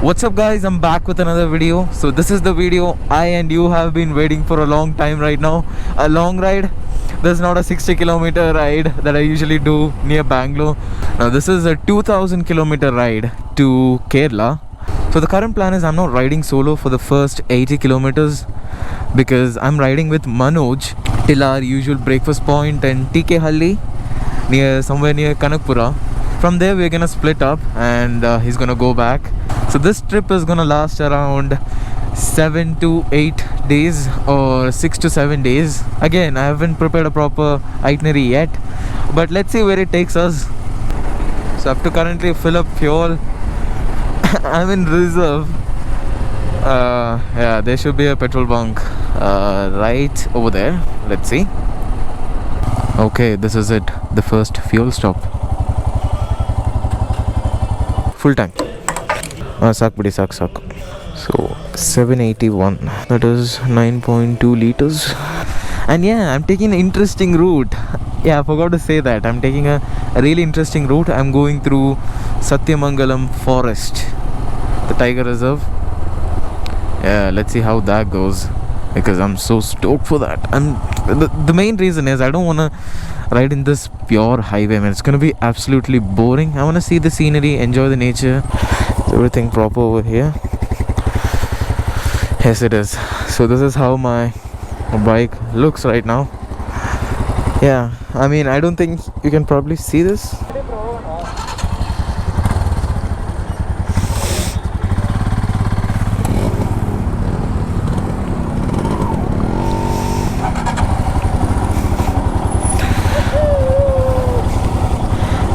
What's up guys, I'm back with another video. So this is the video I and you have been waiting for a long time right now. A long ride. This is not a 60-kilometer ride that I usually do near Bangalore. Now this is a 2000-kilometer ride to Kerala. So the current plan is I'm not riding solo for the first 80 kilometers because I'm riding with Manoj till our usual breakfast point in TK Halli, somewhere near Kanakapura. From there we're gonna split up and he's gonna go back. So this trip is gonna last around 7 to 8 days or 6 to 7 days. Again, I haven't prepared a proper itinerary yet, but let's see where it takes us. So I have to currently fill up fuel. I'm in reserve. Yeah, there should be a petrol bunk right over there. Let's see. Okay, this is it, the first fuel stop. Full tank. Sak. So 781, that is 9.2 liters. And yeah, I'm taking an interesting route. Yeah, I forgot to say that I'm taking a really interesting route. I'm going through Sathyamamgalam forest, the tiger reserve. Yeah, let's see how that goes, because I'm so stoked for that. And the main reason is I don't want to ride in this pure highway, man. It's going to be absolutely boring. I want to see the scenery, enjoy the nature. Is everything proper over here? Yes, it is. So this is how my bike looks right now. Yeah, I mean, I don't think you can probably see this.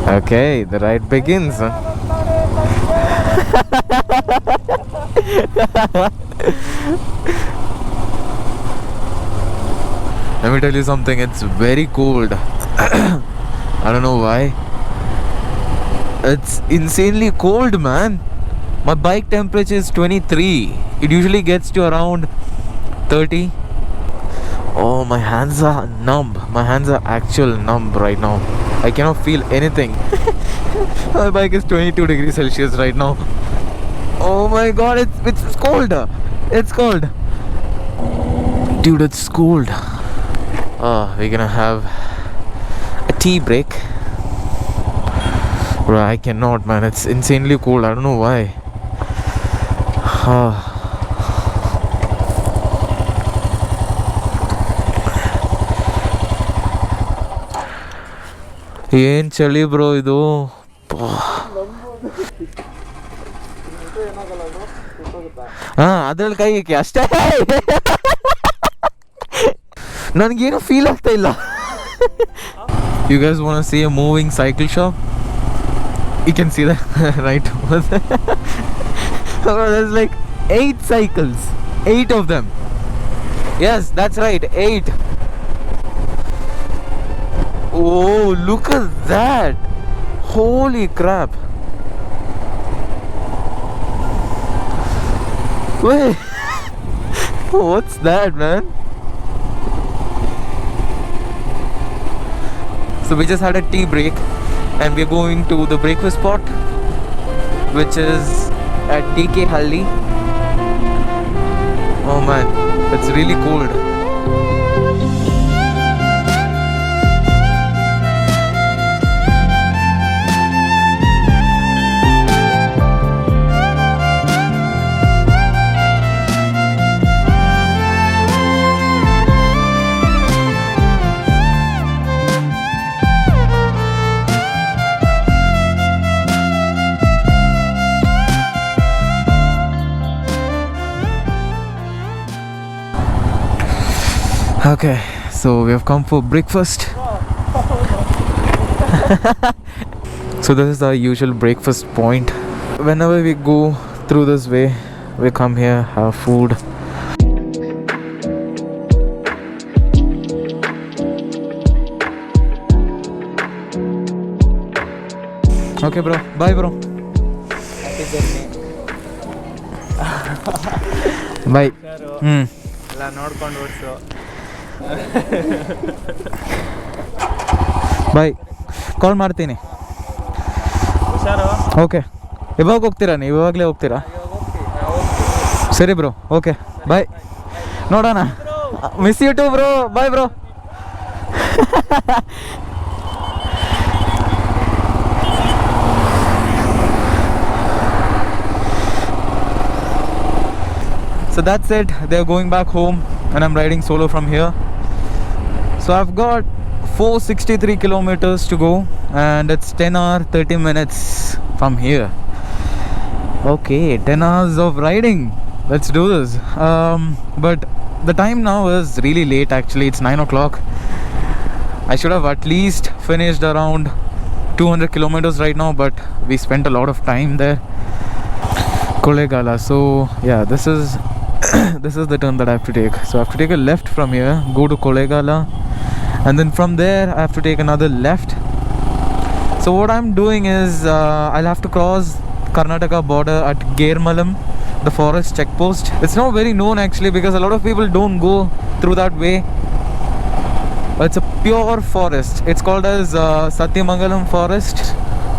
Okay, the ride begins. Let me tell you something, it's very cold. I don't know why. It's insanely cold, man. My bike temperature is 23. It usually gets to around 30. Oh, my hands are numb. My hands are actual numb right now. I cannot feel anything. My bike is 22 degrees Celsius right now. Oh my god, it's cold. It's cold. Dude, it's cold. We're gonna have a tea break. Bro, I cannot, man. It's insanely cold. I don't know why. ಏನ್ ಚಳಿ bro ಇದು. ಅದ್ರಲ್ಲಿ ಕೈ ಇಕ್ಕಿ ಅಷ್ಟೇ. ನನಗೇನು feel ಆಗ್ತಾ ಇಲ್ಲ. You guys want to see a moving cycle shop? You can see that right over there. There's like 8 cycles. 8 of them. Yes, that's right, 8. Oh, look at that. Holy crap. Wait. What's that, man? So we just had a tea break and we're going to the breakfast spot, which is at TK Halli. Oh man, it's really cold. Okay, so we have come for breakfast. So this is our usual breakfast point. Whenever we go through this way, we come here, have food. Okay bro, bye bro. Happy journey. Bye. ಎಲ್ಲ ನೋಡ್ಕೊಂಡು ಓಡಿಸು. ಬಾಯ್, ಕಾಲ್ ಮಾಡ್ತೀನಿ. ಹುಷಾರು. Okay. ಇವಾಗ ಹೋಗ್ತೀರಾ ನೀವು? ಇವಾಗಲೇ ಹೋಗ್ತೀರಾ? ಸರಿ ಬ್ರೋ, ಓಕೆ ಬಾಯ್, ನೋಡೋಣ. Miss you too bro, bye bro. So that's it, they're going back home and I'm riding solo from here. So I've got 463 kilometers to go and it's 10 hours 30 minutes from here. Okay, 10 hours of riding, let's do this. But the time now is really late actually, it's 9 o'clock. I should have at least finished around 200 kilometers right now, but we spent a lot of time there. Kollegal. So yeah, this is this is the turn that I have to take. So I have to take a left from here, go to Kollegal, and then from there I have to take another left. So what I'm doing is I'll have to cross Karnataka border at Germalam, the forest checkpost. It's not very known actually because a lot of people don't go through that way. It's a pure forest. It's called as Sathyamamgalam forest.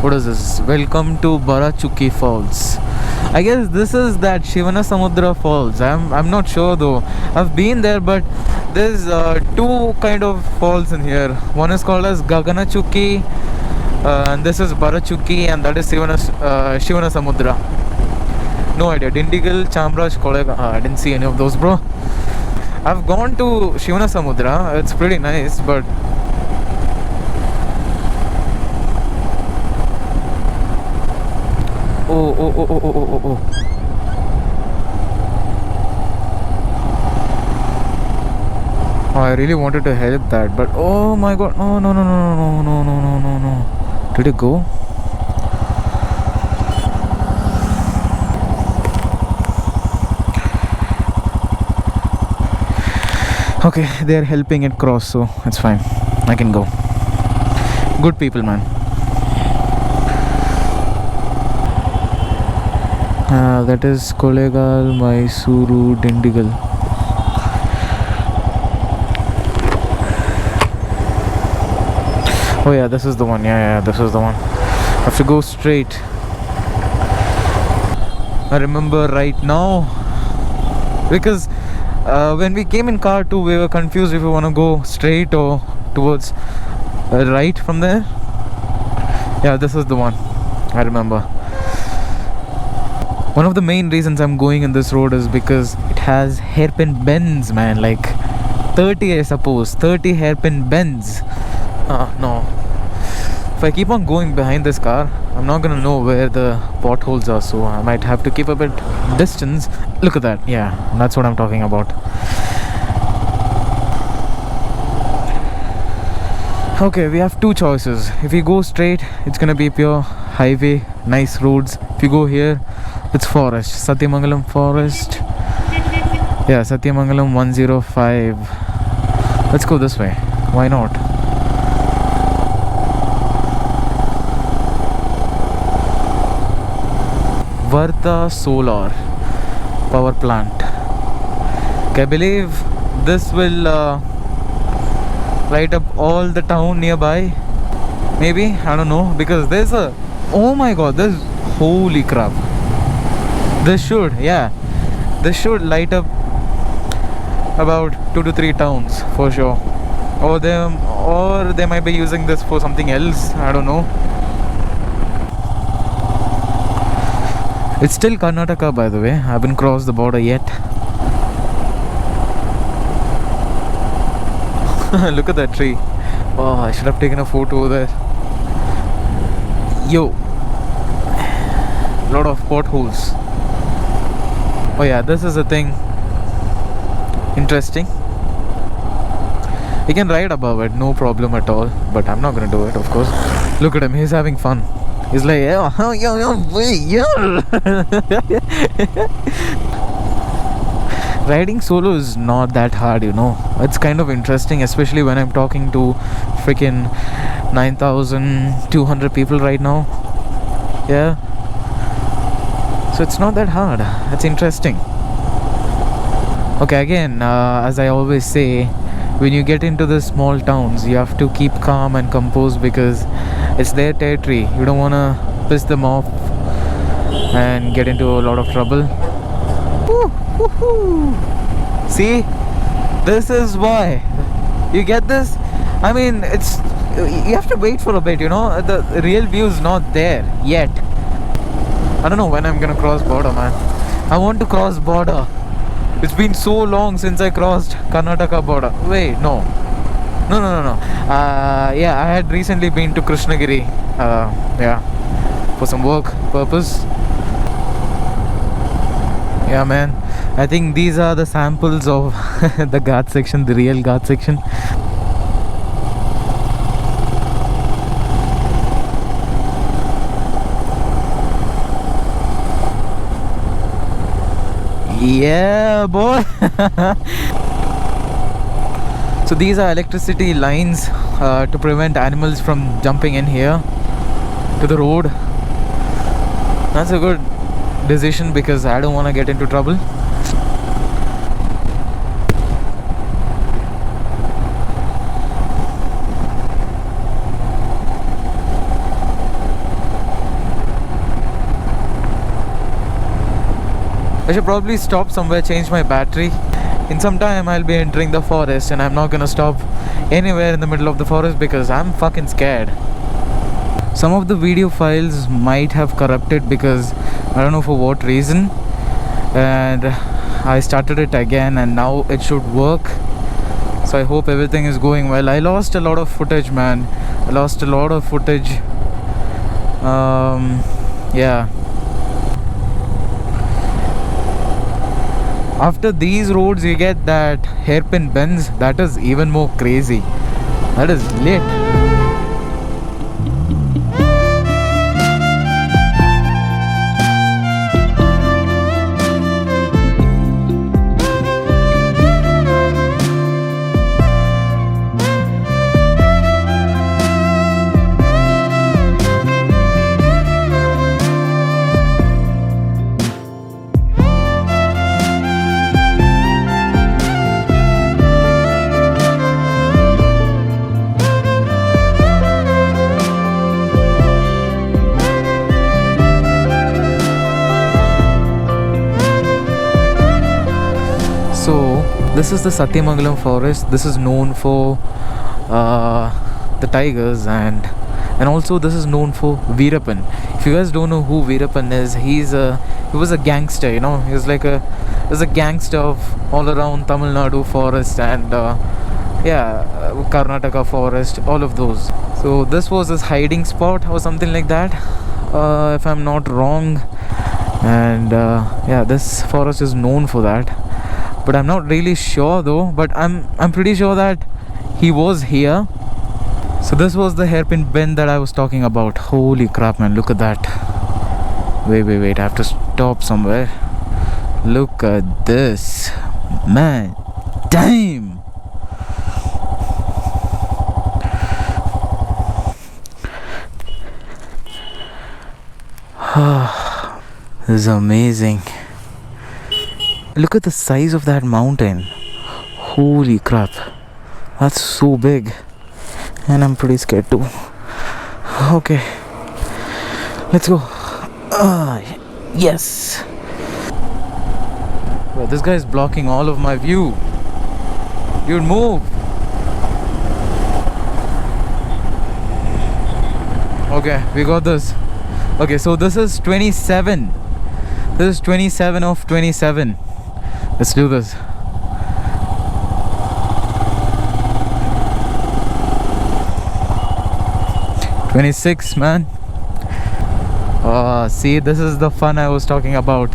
What is this? Welcome to Barachukki Falls. I guess this is that Shivana Samudra Falls. I'm not sure though. I've been there, but there's two kind of falls in here. One is called as Gaganachukki, and this is Barachukki, and that is Shivana Samudra. No idea. Dindigal, Chamraj, Kollegal. I didn't see any of those, bro. I've gone to Shivana Samudra. It's pretty nice, but oh. I really wanted to help that, but oh my god, no. Did it go? Okay, they are helping it cross, so it's fine. I can go. Good people, man. That is Kollegal, Mysuru, Dindigal. Oh yeah, this is the one. Yeah, this is the one. I have to go straight. I remember right now because when we came in car too, we were confused if we want to go straight or towards right from there. Yeah, this is the one. I remember. One of the main reasons I'm going in this road is because it has hairpin bends, man. Like 30, I suppose. 30 hairpin bends. No. If I keep on going behind this car, I'm not gonna know where the potholes are, so I might have to keep a bit distance. Look at that. Yeah, that's what I'm talking about. Okay, we have two choices. If we go straight, it's gonna be pure highway, nice roads. If you go here, it's forest. Sathyamamgalam forest. Yeah, Sathyamamgalam 105. Let's go this way. Why not? Varta Solar Power Plant. Okay, I believe this will light up all the town nearby. Maybe, I don't know, because there's a, oh my god, there's, holy crap. This should light up about 2 to 3 towns for sure. Or they might be using this for something else. I don't know. It's still Karnataka, by the way. I haven't crossed the border yet. Look at that tree. Oh, I should have taken a photo there. Yo, lot of potholes. Oh yeah, this is a thing. Interesting. You can ride above it, no problem at all. But I'm not gonna do it, of course. Look at him, he's having fun. He's like, yo. Riding solo is not that hard, you know. It's kind of interesting, especially when I'm talking to freaking 9,200 people right now. Yeah. So it's not that hard. It's interesting. Okay, again, as I always say, when you get into the small towns, you have to keep calm and composed because it's their territory. You don't want to piss them off and get into a lot of trouble. Woo, woo-hoo. See, this is why you get this. I mean, it's you have to wait for a bit, you know. The real view is not there yet. I don't know when I'm gonna cross border, man. I want to cross border. It's been so long since I crossed Karnataka border. Wait, no. Yeah, I had recently been to Krishnagiri. Yeah, for some work purpose. Yeah, man. I think these are the samples of the Ghat section, the real Ghat section. Yeah, boy. So these are electricity lines to prevent animals from jumping in here to the road. That's a good decision because I don't want to get into trouble. I should probably stop somewhere, change my battery. In some time I'll be entering the forest and I'm not gonna stop anywhere in the middle of the forest because I'm fucking scared. Some of the video files might have corrupted because I don't know for what reason, and I started it again and now it should work. So I hope everything is going well. I lost a lot of footage, man. I lost a lot of footage. Yeah. After these roads you get that hairpin bends. That is even more crazy. That is lit. This is the Sathyamamgalam forest. This is known for the tigers, and also this is known for Veerappan. If you guys don't know who Veerappan is, he was a gangster, you know. He was a gangster of all around Tamil Nadu forest and Karnataka forest, all of those. So this was his hiding spot or something like that, if I'm not wrong. And this forest is known for that. But I'm not really sure though, but I'm pretty sure that he was here. So this was the hairpin bend that I was talking about. Holy crap, man, look at that. Wait, I have to stop somewhere. Look at this, man. Damn. This is amazing. Look at the size of that mountain. Holy crap. That's so big. And I'm pretty scared too. Okay. Let's go. Yes. Well, this guy is blocking all of my view. Dude, move. Okay, we got this. Okay, so this is 27. This is 27 of 27. Let's do this. $26, man. See, this is the fun I was talking about.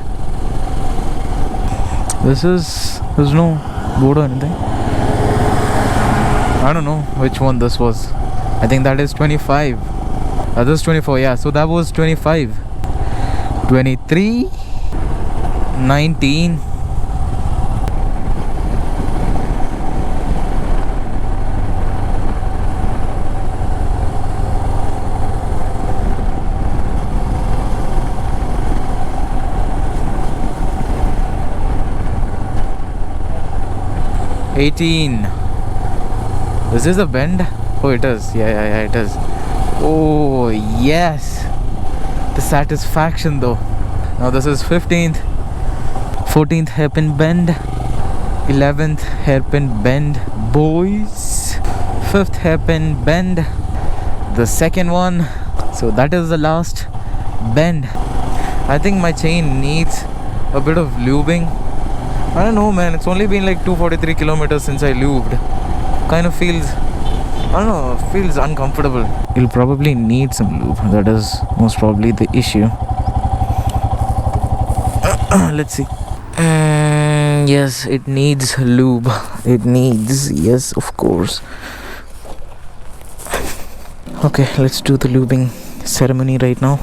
There's no board or anything. I don't know which one this was. I think that is 25. This is 24, yeah. So that was 25. 23. 19. This is a bend? Oh, it is. Yeah, it is. Oh, yes. The satisfaction though. Now this is 14th 14th hairpin bend, 11th hairpin bend, boys. 5th hairpin bend, the second one. So that is the last bend. I think my chain needs a bit of lubing. I don't know, man, it's only been like 243 kilometers since I lubed. Kind of feels, I don't know, feels uncomfortable. You'll probably need some lube. That is most probably the issue. Let's see. Yes, it needs lube. It needs, yes, of course. Okay, let's do the lubing ceremony right now.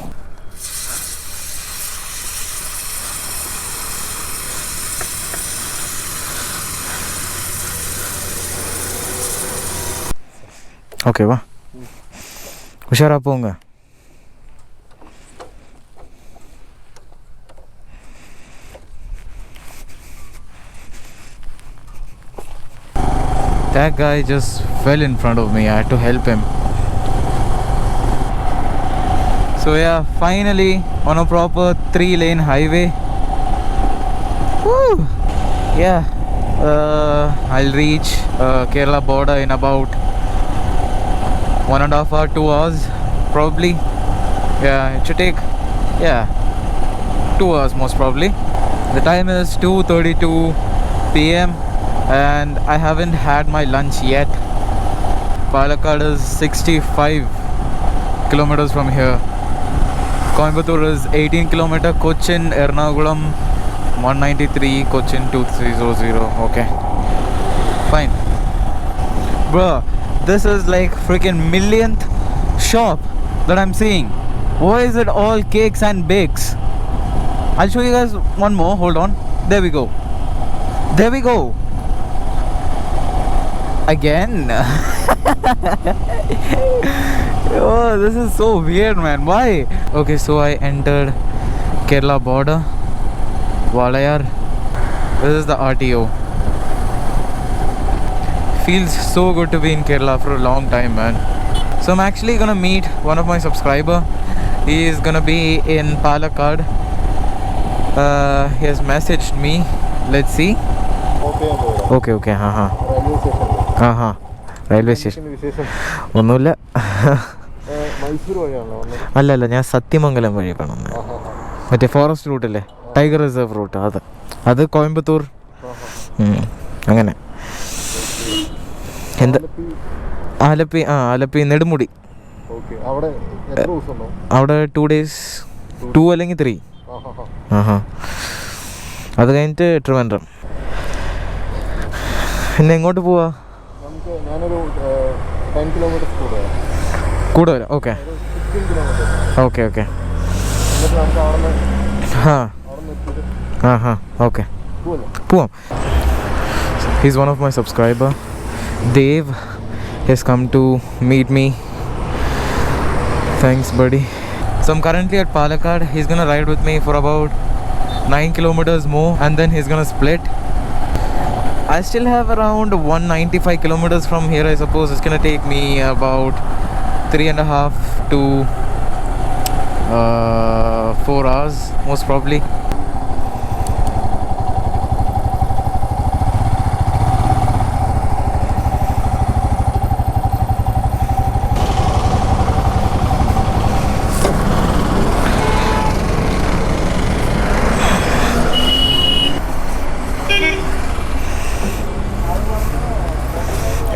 Okay, va. உஷாரா போங்க. That guy just fell in front of me. I had to help him. So yeah, finally on a proper 3-lane highway. Woo! Yeah, I'll reach Kerala border in about 1.5 hours, 2 hours probably. Yeah, it should take 2 hours most probably. The time is 2:32 p.m. and I haven't had my lunch yet. Palakkad is 65 kilometers from here. Coimbatore is 18 kilometer. Cochin, Ernakulam 193, Cochin 2300. Okay, fine. Bro, this is like freaking millionth shop that I'm seeing. Why is it all cakes and bakes? I'll show you guys one more. Hold on. There we go. There we go. Again. Oh, this is so weird, man. Why? Okay, so I entered Kerala border, Walayar. This is the RTO. Feels so good to be in Kerala for a long time, man. So I'm actually gonna meet one of my subscriber. He is gonna be in Palakkad. He has messaged me. Let's see. Okay. Railway station. ഒന്നുമില്ല. അല്ലല്ല, ഞാൻ സത്യമംഗലം വഴിയാണ് വന്നത്. മറ്റേ forest റൂട്ടല്ലേ, tiger reserve root. അത് കോയമ്പത്തൂർ അങ്ങനെ. എന്താ ആലപ്പി നെടുമുടി. അവിടെ 2 days, 2 അല്ലെങ്കിൽ 3. അത് കഴിഞ്ഞിട്ട് ട്രിവാൻഡ്രം. പിന്നെ എങ്ങോട്ട് പോവാ? കൂടെ വരാം. ഓക്കെ. ഓക്കെ. ഓക്കെ, പോവാം. He's one of my subscriber. Dev has come to meet me. Thanks, buddy. So I'm currently at Palakkad. He's gonna ride with me for about 9 kilometers more and then he's gonna split. I still have around 195 kilometers from here. I suppose it's gonna take me about 3.5 to 4 hours most probably.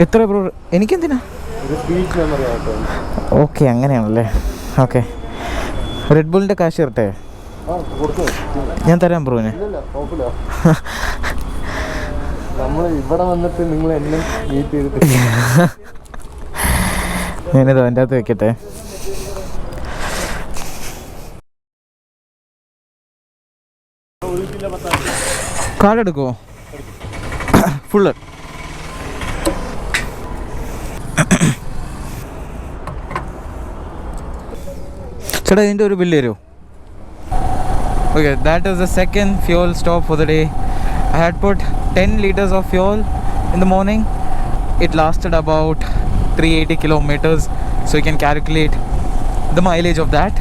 എത്ര bro? എനിക്കെന്തിനാ? Okay, അങ്ങനെയാണല്ലേ. Okay, red ബുള്ളിൻ്റെ കാശ് തരട്ടെ? ഞാൻ തരാം ബ്രോന്. ഞാനിത് അതിൻ്റെ അകത്ത് വെക്കട്ടെ. കാർഡ് എടുക്കുമോ? ഫുള്ള്. ചേട്ടാ ഇതിൻ്റെ ഒരു ബില്ല് തരുമോ? Okay, that is the second fuel stop for the day. I had put 10 liters of fuel in the morning. It lasted about 380 kilometers, so you can calculate the mileage of that.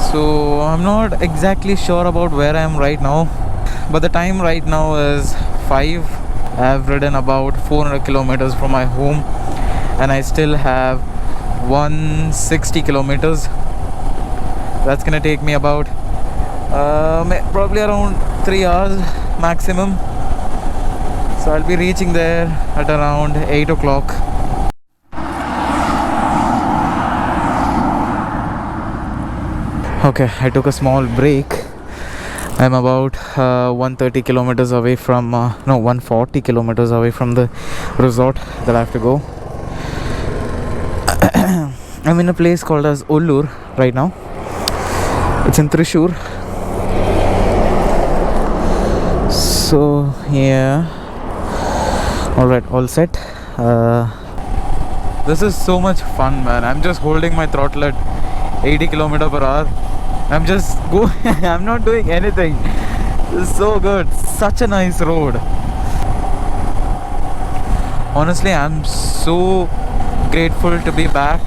So I'm not exactly sure about where I am right now. but the time right now is 5. I've ridden about 400 kilometers from my home, and I still have 160 kilometers. That's gonna take me about probably around 3 hours maximum. So I'll be reaching there at around 8 o'clock. Okay, I took a small break. I'm about 130 kilometers away from 140 kilometers away from the resort that I have to go. I'm in a place called as Ollur right now. It's in Thrissur. So yeah, all right, all set. This is so much fun, man. I'm just holding my throttle at 80 km per hour. I'm just going. I'm not doing anything. This is so good. Such a nice road. Honestly, I'm so grateful to be back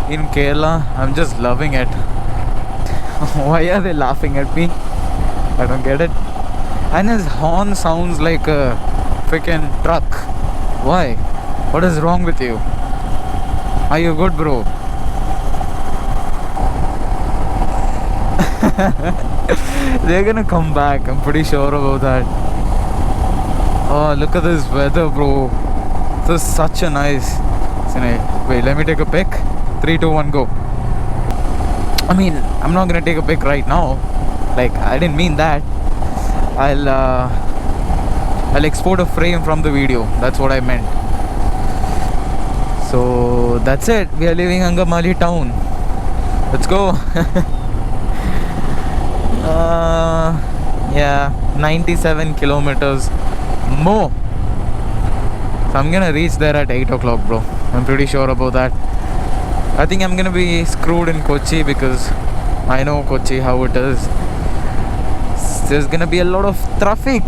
in Kerala. I'm just loving it. Why are they laughing at me? I don't get it. And his horn sounds like a freaking truck. Why? What is wrong with you? Are you good, bro? They're gonna come back. I'm pretty sure about that. Oh, look at this weather, bro. This is such a nice. Wait, let me take a pic. 3, 2, 1, go. I mean, I'm not gonna take a pic right now. Like, I didn't mean that. I'll export a frame from the video. That's what I meant. So that's it. We are leaving Angamali town. Let's go. Yeah, 97 kilometers more. So I'm gonna reach there at 8 o'clock, bro. I'm pretty sure about that. I think I'm gonna be screwed in Kochi because I know Kochi how it is. There's gonna be a lot of traffic.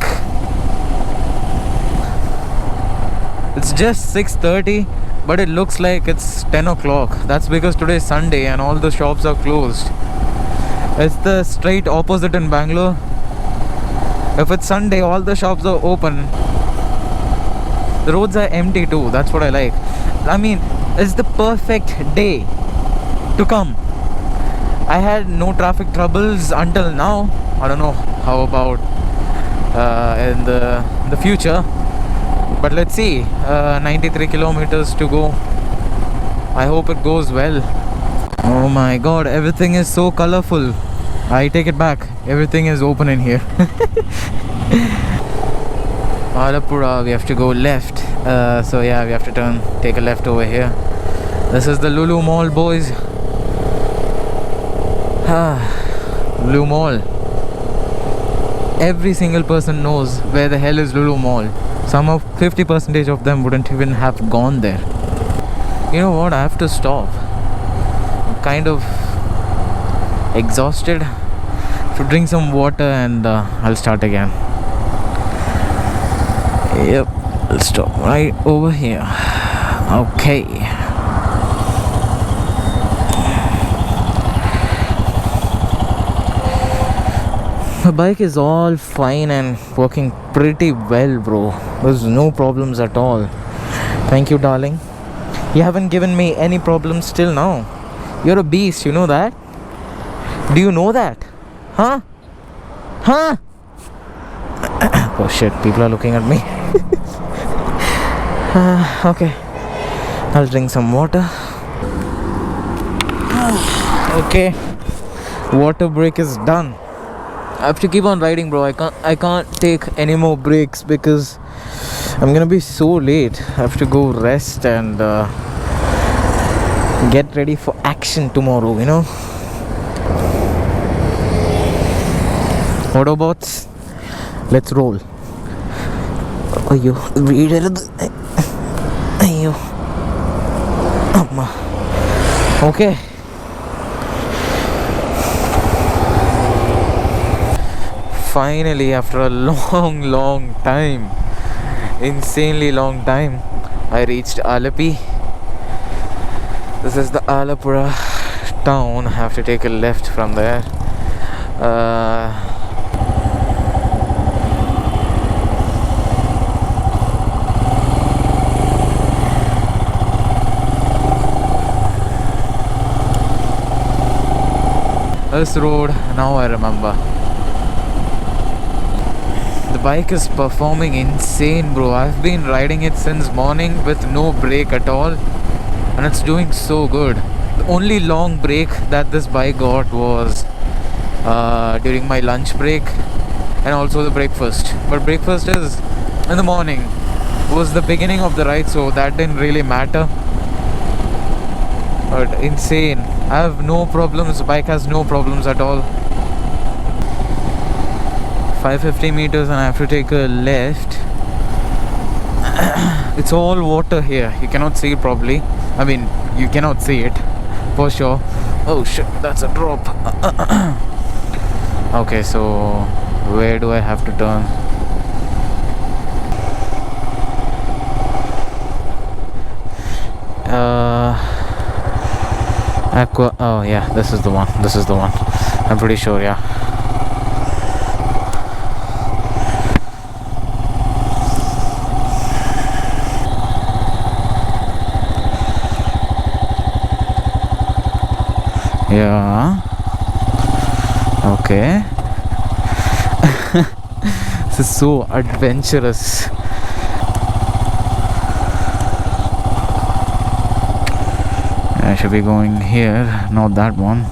It's just 6:30, but it looks like it's 10 o'clock. That's because today is Sunday and all the shops are closed. It's the straight opposite in Bangalore. If it's Sunday, all the shops are open. The roads are empty too. That's what I like. I mean, it's the perfect day to come. I had no traffic troubles until now. I don't know how about in the future, but let's see. 93 kilometers to go. I hope it goes well. Oh my god, everything is so colorful. I take it back. Everything is open in here. Alappuzha, we have to go left. So yeah, we have to take a left over here. This is the Lulu Mall, boys. Lulu Mall. Every single person knows where the hell is Lulu Mall. Some of 50% of them wouldn't even have gone there. You know what? I have to stop. I'm kind of exhausted. To drink some water and I'll start again. Yep, I'll stop right over here. Okay. My bike is all fine and working pretty well, bro. There's no problems at all. Thank you, darling. You haven't given me any problems till now. You're a beast, you know that? Do you know that? Huh? Huh? Oh shit, people are looking at me. Okay, I'll drink some water. Okay, water break is done. I have to keep on riding, bro. I can't take any more breaks because I'm gonna be so late. I have to go rest and get ready for action tomorrow, you know. Autobots, let's roll. Ayyo, ayyo, amma. Okay. Finally, after a long time, insanely long time, I reached Alappuzha. This is the Alappuzha town. I have to take a left from there. This road, now I remember. The bike is performing insane, bro. I've been riding it since morning with no brake at all, and it's doing so good. The only long break that this bike got was during my lunch break and also the breakfast. But breakfast is in the morning. It was the beginning of the ride, so that didn't really matter. But insane. I have no problems. The bike has no problems at all. 550 meters and I have to take a left. It's all water here. You cannot see it properly. I mean, you cannot see it for sure. Oh shit, that's a drop. Okay, so where do I have to turn? Aqua. Oh yeah, this is the one. This is the one. I'm pretty sure, yeah. Yeah. Okay. This is so adventurous. I should be going here, not that one.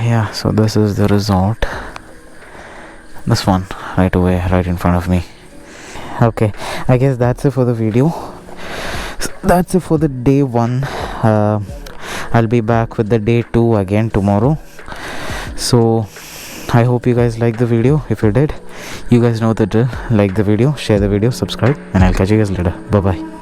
Yeah, so this is the resort. This one, right away, right in front of me. Okay, I guess that's it for the video. That's it for the day 1. I'll be back with the day 2 again tomorrow. So I hope you guys liked the video. If you did, you guys know the drill. Like the video, share the video, subscribe, and I'll catch you guys later. Bye bye.